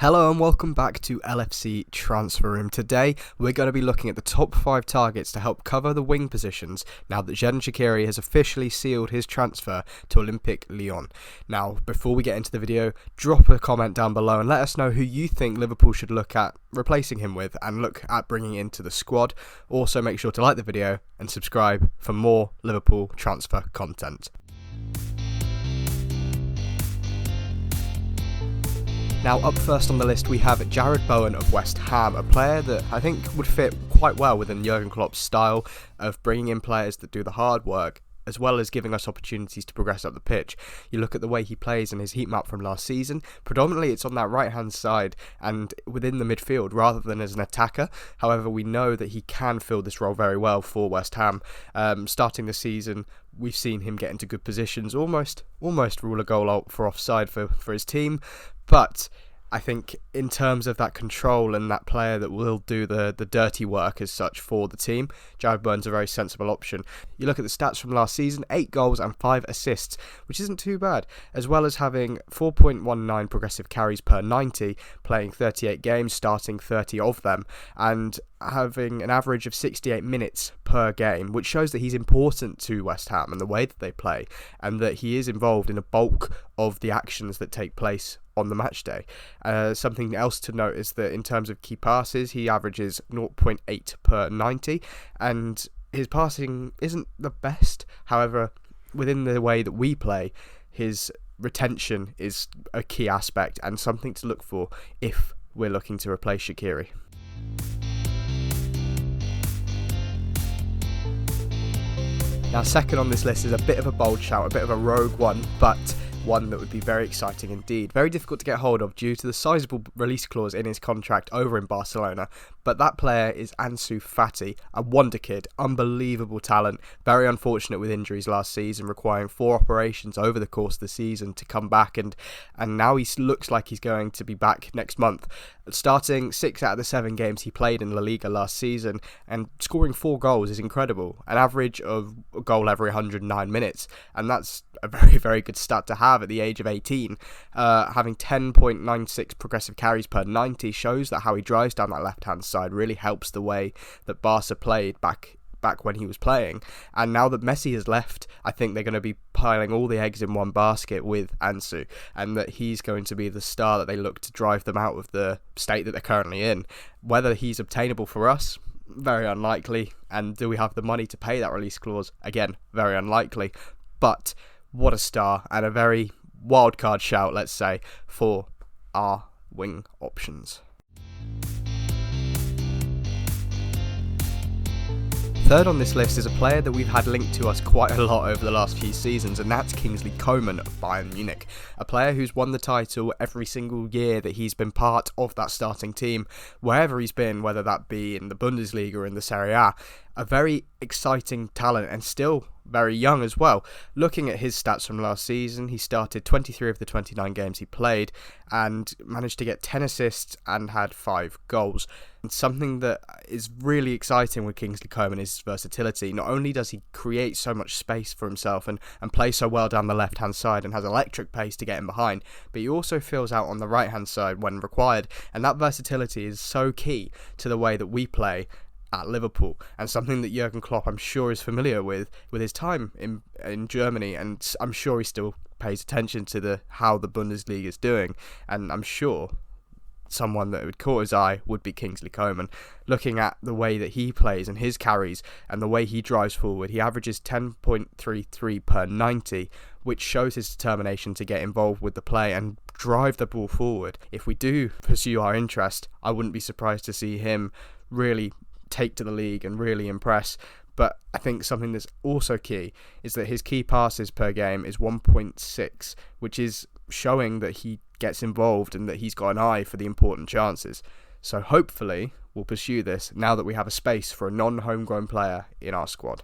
Hello and welcome back to LFC Transfer Room. Today we're going to be looking at the top 5 targets to help cover the wing positions now that Xherdan Shaqiri has officially sealed his transfer to Olympique Lyon. Now, before we get into the video, drop a comment down below and let us know who you think Liverpool should look at replacing him with and look at bringing into the squad. Also, make sure to like the video and subscribe for more Liverpool transfer content. Now, up first on the list we have Jarrod Bowen of West Ham, a player that I think would fit quite well within Jurgen Klopp's style of bringing in players that do the hard work, as well as giving us opportunities to progress up the pitch. You look at the way he plays and his heat map from last season, predominantly it's on that right hand side and within the midfield rather than as an attacker. However, we know that he can fill this role very well for West Ham. Starting the season, we've seen him get into good positions, almost rule a goal out for offside for his team. But I think in terms of that control and that player that will do the dirty work as such for the team, Jarrod Bowen's a very sensible option. You look at the stats from last season, 8 goals and 5 assists, which isn't too bad, as well as having 4.19 progressive carries per 90, playing 38 games, starting 30 of them, and having an average of 68 minutes per game, which shows that he's important to West Ham and the way that they play, and that he is involved in a bulk of the actions that take place on the match day. Something else to note is that in terms of key passes, he averages 0.8 per 90, and his passing isn't the best. However, within the way that we play, his retention is a key aspect and something to look for if we're looking to replace Shaqiri. Now, second on this list is a bit of a bold shout, a bit of a rogue one, but one that would be very exciting indeed. Very difficult to get hold of due to the sizable release clause in his contract over in Barcelona, but that player is Ansu Fati, a wonder kid, unbelievable talent, very unfortunate with injuries last season, requiring 4 operations over the course of the season to come back, and now he looks like he's going to be back next month. Starting 6 out of the 7 games he played in La Liga last season and scoring 4 goals is incredible, an average of a goal every 109 minutes, and that's a very, very good stat to have at the age of 18. Having 10.96 progressive carries per 90 shows that how he drives down that left hand side really helps the way that Barca played back when he was playing. And now that Messi has left, I think they're going to be piling all the eggs in one basket with Ansu, and that he's going to be the star that they look to drive them out of the state that they're currently in. Whether he's obtainable for us, very unlikely, and do we have the money to pay that release clause? Again, very unlikely. But what a star, and a very wildcard shout, let's say, for our wing options. Third on this list is a player that we've had linked to us quite a lot over the last few seasons, and that's Kingsley Coman of Bayern Munich, a player who's won the title every single year that he's been part of that starting team, wherever he's been, whether that be in the Bundesliga or in the Serie A. A very exciting talent and still very young as well. Looking at his stats from last season, he started 23 of the 29 games he played and managed to get 10 assists and had 5 goals. And something that is really exciting with Kingsley Coman is his versatility. Not only does he create so much space for himself and play so well down the left hand side and has electric pace to get him behind, but he also fills out on the right hand side when required, and that versatility is so key to the way that we play at Liverpool, and something that Jurgen Klopp, I'm sure, is familiar with his time in Germany, and I'm sure he still pays attention to how the Bundesliga is doing, and I'm sure someone that would caught his eye would be Kingsley Coman. Looking at the way that he plays and his carries and the way he drives forward, he averages 10.33 per 90, which shows his determination to get involved with the play and drive the ball forward. If we do pursue our interest, I wouldn't be surprised to see him really take to the league and really impress. But I think something that's also key is that his key passes per game is 1.6, which is showing that he gets involved and that he's got an eye for the important chances. So hopefully we'll pursue this now that we have a space for a non-homegrown player in our squad.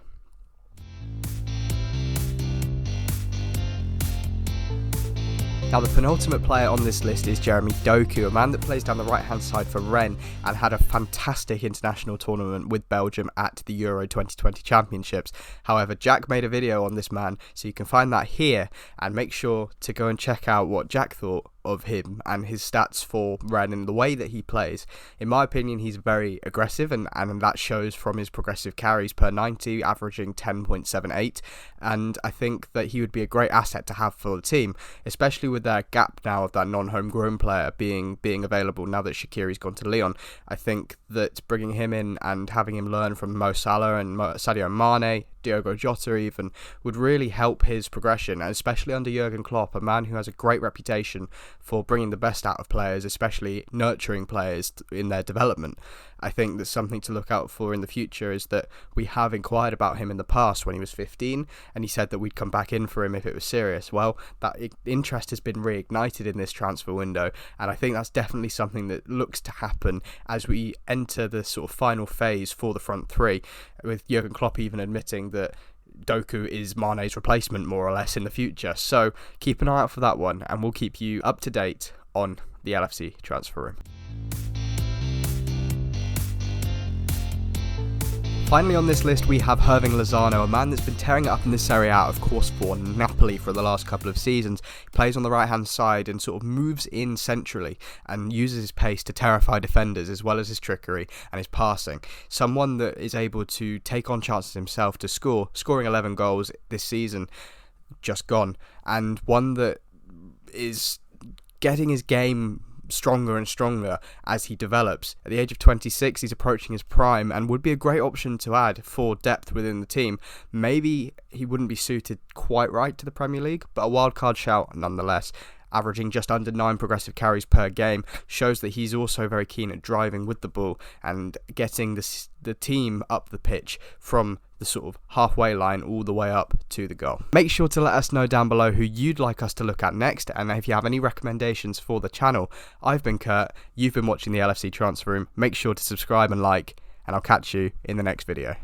Now, the penultimate player on this list is Jeremy Doku, a man that plays down the right-hand side for Rennes and had a fantastic international tournament with Belgium at the Euro 2020 Championships. However, Jack made a video on this man, so you can find that here, and make sure to go and check out what Jack thought of him and his stats for Rennes and the way that he plays, in my opinion, he's very aggressive, and that shows from his progressive carries per 90, averaging 10.78, and I think that he would be a great asset to have for the team, especially with their gap now of that non-homegrown player being available now that Shaqiri's gone to Lyon. I think that bringing him in and having him learn from Mo Salah and Sadio Mane, Diogo Jota even, would really help his progression, and especially under Jurgen Klopp, a man who has a great reputation for bringing the best out of players, especially nurturing players in their development. I think that's something to look out for in the future, is that we have inquired about him in the past when he was 15, and he said that we'd come back in for him if it was serious. Well, that interest has been reignited in this transfer window, and I think that's definitely something that looks to happen as we enter the sort of final phase for the front three, with Jurgen Klopp even admitting that Doku is Mane's replacement more or less in the future. So keep an eye out for that one, and we'll keep you up to date on the LFC transfer room. Finally on this list we have Hirving Lozano, a man that's been tearing it up in the Serie A, of course, for Napoli for the last couple of seasons. He plays on the right hand side and sort of moves in centrally and uses his pace to terrify defenders, as well as his trickery and his passing. Someone that is able to take on chances himself to scoring 11 goals this season, just gone, and one that is getting his game stronger and stronger as he develops. At the age of 26, he's approaching his prime and would be a great option to add for depth within the team. Maybe he wouldn't be suited quite right to the Premier League, but a wildcard shout nonetheless. Averaging just under 9 progressive carries per game shows that he's also very keen at driving with the ball and getting the team up the pitch from the sort of halfway line all the way up to the goal. Make sure to let us know down below who you'd like us to look at next, and if you have any recommendations for the channel. I've been Kurt, you've been watching the LFC Transfer Room. Make sure to subscribe and like, and I'll catch you in the next video.